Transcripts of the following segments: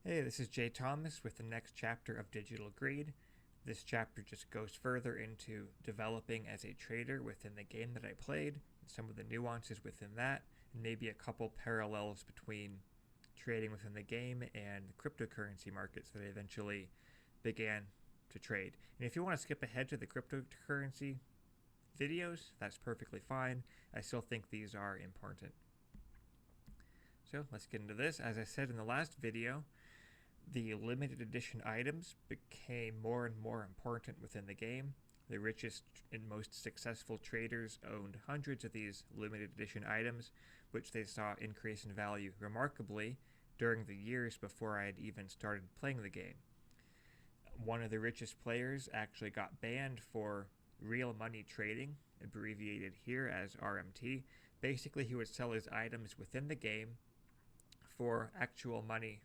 Hey, this is Jay Thomas with the next chapter of Digital Greed. This chapter just goes further into developing as a trader within the game that I played, and some of the nuances within that, and maybe a couple parallels between trading within the game and the cryptocurrency markets that I eventually began to trade. And if you want to skip ahead to the cryptocurrency videos, that's perfectly fine. I still think these are important. So let's get into this. As I said in the last video, the limited edition items became more and more important within the game. The richest and most successful traders owned hundreds of these limited edition items, which they saw increase in value remarkably during the years before I had even started playing the game. One of the richest players actually got banned for real money trading, abbreviated here as RMT. Basically, he would sell his items within the game for actual money,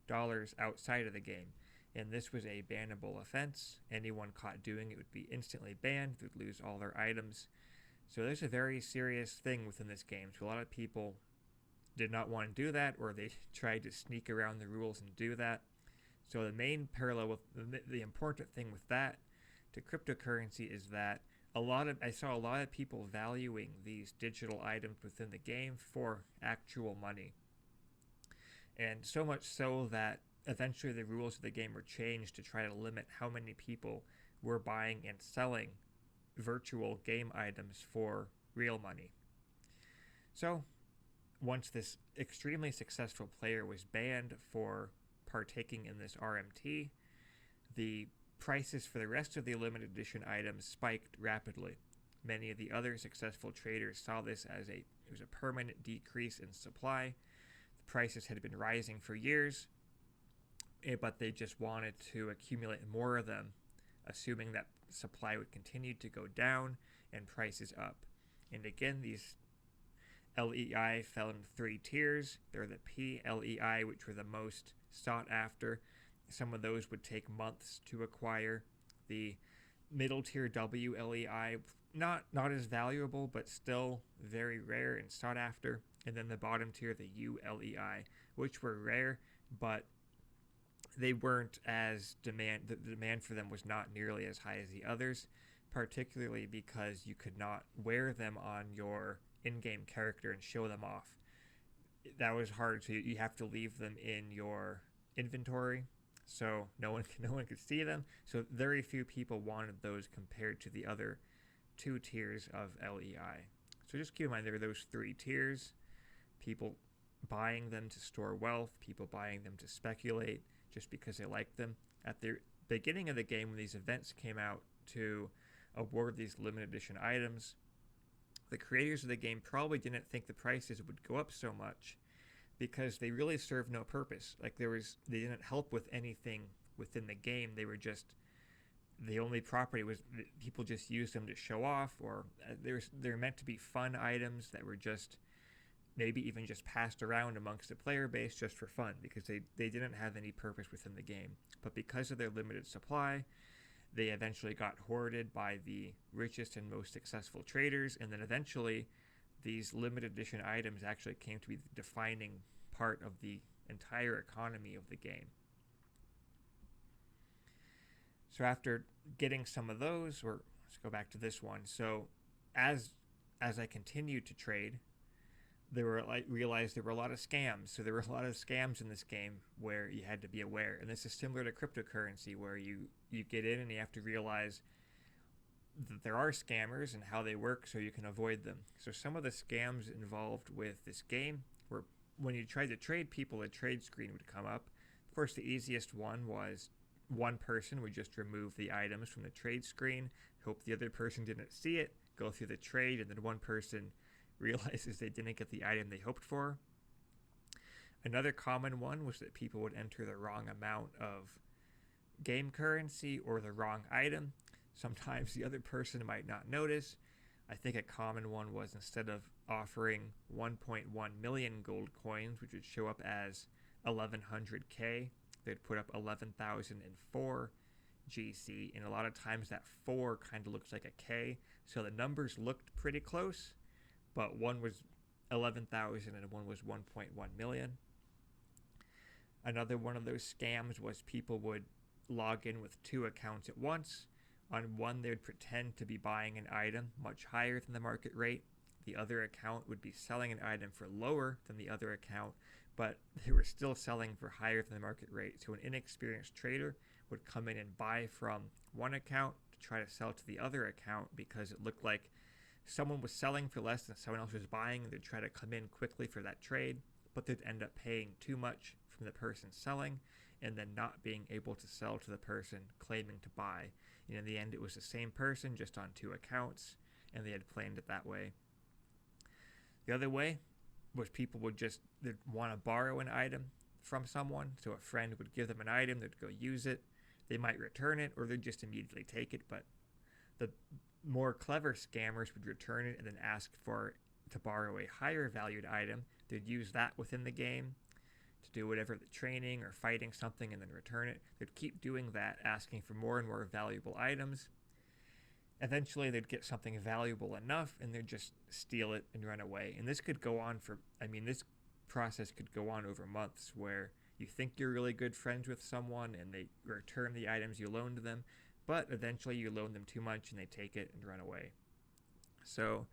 dollars outside of the game, and this was a bannable offense. Anyone caught doing it would be instantly banned. They'd lose all their items. So there's a very serious thing within this game. So a lot of people did not want to do that, or they tried to sneak around the rules and do that. So the main parallel with the important thing with that to cryptocurrency is that I saw a lot of people valuing these digital items within the game for actual money. And so much so that eventually the rules of the game were changed to try to limit how many people were buying and selling virtual game items for real money. So once this extremely successful player was banned for partaking in this RMT, the prices for the rest of the limited edition items spiked rapidly. Many of the other successful traders saw this as it was a permanent decrease in supply. Prices had been rising for years, but they just wanted to accumulate more of them, assuming that supply would continue to go down and prices up. And again, these LEI fell in three tiers. They're the P LEI, which were the most sought after. Some of those would take months to acquire. The middle tier W LEI, not as valuable, but still very rare and sought after. And then the bottom tier, the ULEI, which were rare, but they weren't as the demand for them was not nearly as high as the others, particularly because you could not wear them on your in-game character and show them off. That was hard, so you have to leave them in your inventory, so no one could see them. So very few people wanted those compared to the other two tiers of LEI. So just keep in mind there are those three tiers. People buying them to store wealth, people buying them to speculate just because they like them. At the beginning of the game, when these events came out to award these limited edition items, the creators of the game probably didn't think the prices would go up so much because they really served no purpose. Like they didn't help with anything within the game. They were just, the only property was people just used them to show off, or they're meant to be fun items that were just maybe even just passed around amongst the player base just for fun, because they didn't have any purpose within the game. But because of their limited supply, they eventually got hoarded by the richest and most successful traders, and then eventually these limited edition items actually came to be the defining part of the entire economy of the game. So after getting some of those, or let's go back to this one. So as I continued to trade, realized there were a lot of scams. So there were a lot of scams in this game where you had to be aware. And this is similar to cryptocurrency, where you get in and you have to realize that there are scammers and how they work so you can avoid them. So some of the scams involved with this game were when you tried to trade people, a trade screen would come up. Of course, the easiest one was one person would just remove the items from the trade screen, hope the other person didn't see it, go through the trade, and then one person realizes they didn't get the item they hoped for. Another common one was that people would enter the wrong amount of game currency or the wrong item. Sometimes the other person might not notice. I think a common one was, instead of offering 1.1 million gold coins, which would show up as 1100k, they'd put up 11,004 GC, and a lot of times that 4 kind of looks like a K, so the numbers looked pretty close, but one was 11,000 and one was 1.1 million. Another one of those scams was people would log in with 2 accounts at once. On one, they would pretend to be buying an item much higher than the market rate. The other account would be selling an item for lower than the other account, but they were still selling for higher than the market rate. So an inexperienced trader would come in and buy from one account to try to sell to the other account because it looked like someone was selling for less than someone else was buying. They'd try to come in quickly for that trade, but they'd end up paying too much from the person selling and then not being able to sell to the person claiming to buy. And in the end, it was the same person just on 2 accounts, and they had planned it that way. The other way was people would just want to borrow an item from someone. So a friend would give them an item, they'd go use it, they might return it, or they'd just immediately take it. But the more clever scammers would return it and then ask to borrow a higher valued item. They'd use that within the game to do whatever, the training or fighting something, and then return it. They'd keep doing that, asking for more and more valuable items. Eventually, they'd get something valuable enough, and they'd just steal it and run away. And this could go on this process could go on over months, where you think you're really good friends with someone, and they return the items you loaned them, but eventually you loan them too much, and they take it and run away. So,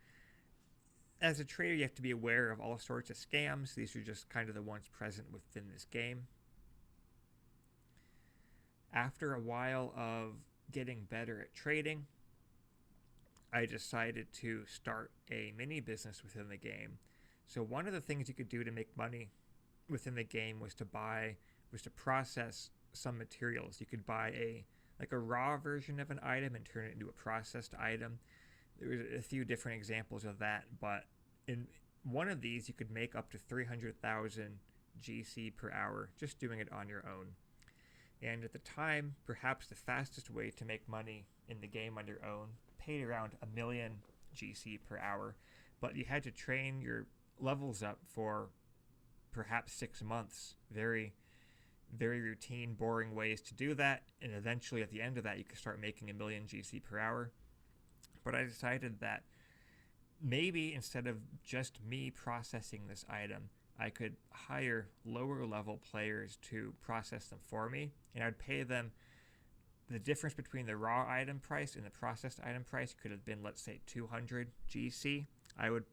as a trader, you have to be aware of all sorts of scams. These are just kind of the ones present within this game. After a while of getting better at trading, I decided to start a mini business within the game. So one of the things you could do to make money within the game was to process some materials. You could buy a raw version of an item and turn it into a processed item. There was a few different examples of that, but in one of these, you could make up to 300,000 GC per hour just doing it on your own. And at the time, perhaps the fastest way to make money in the game on your own paid around 1 million GC per hour, but you had to train your levels up for perhaps 6 months. Very, very routine, boring ways to do that, and eventually at the end of that, you could start making 1 million GC per hour. But I decided that maybe instead of just me processing this item, I could hire lower level players to process them for me, and I'd pay them. The difference between the raw item price and the processed item price could have been, let's say, 200 GC. I would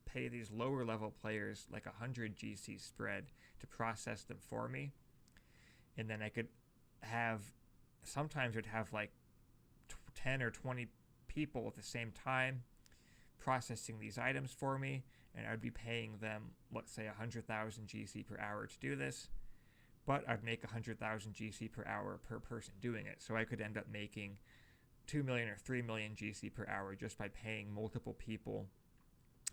pay these lower level players like 100 GC spread to process them for me, and then I could sometimes would have like 10 or 20 people at the same time processing these items for me, and I'd be paying them, let's say, 100,000 GC per hour to do this, but I'd make 100,000 GC per hour per person doing it. So I could end up making 2 million or 3 million GC per hour just by paying multiple people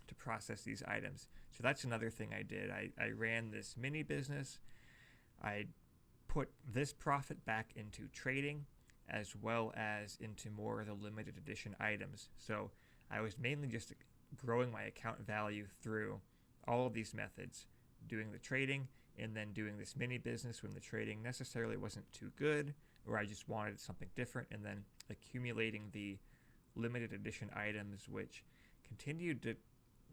to process these items. So that's another thing I did. I ran this mini business. I put this profit back into trading as well as into more of the limited edition items. So I was mainly just growing my account value through all of these methods, doing the trading and then doing this mini business when the trading necessarily wasn't too good, or I just wanted something different, and then accumulating the limited edition items, which continued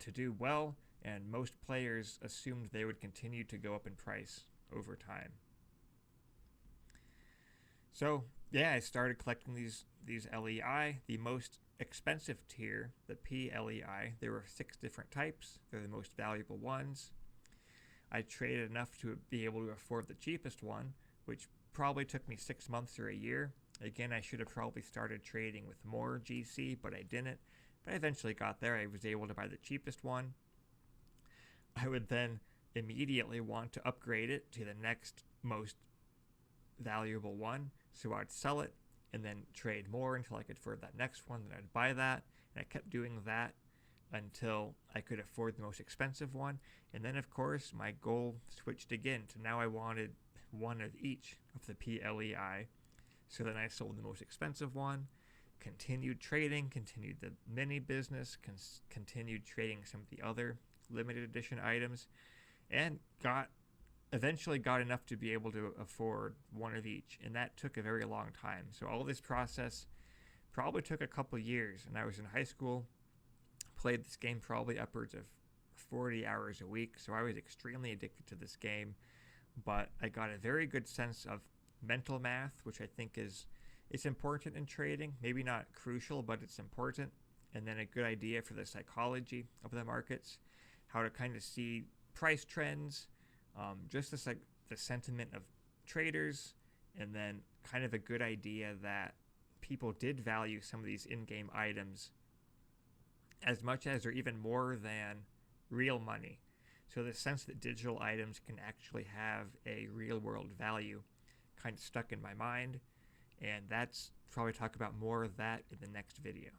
to do well, and most players assumed they would continue to go up in price over time. So yeah, I started collecting these LEI. The most expensive tier, the PLEI, there were 6 different types. They're the most valuable ones. I traded enough to be able to afford the cheapest one, which probably took me 6 months or a year. Again, I should have probably started trading with more GC, but I didn't. But I eventually got there. I was able to buy the cheapest one. I would then immediately want to upgrade it to the next most valuable one. So I'd sell it and then trade more until I could afford that next one. Then I'd buy that. And I kept doing that until I could afford the most expensive one. And then, of course, my goal switched again to now I wanted one of each of the PLEI. So then I sold the most expensive one, continued trading, continued the mini business, continued trading some of the other limited edition items, and eventually got enough to be able to afford one of each. And that took a very long time. So all this process probably took a couple years. And I was in high school, played this game probably upwards of 40 hours a week. So I was extremely addicted to this game. but I got a very good sense of mental math, which I think it's important in trading. Maybe not crucial, but it's important. And then a good idea for the psychology of the markets, how to kind of see price trends, just this like the sentiment of traders, and then kind of a good idea that people did value some of these in-game items as much as or even more than real money. So the sense that digital items can actually have a real world value kind of stuck in my mind, and that's probably talk about more of that in the next video.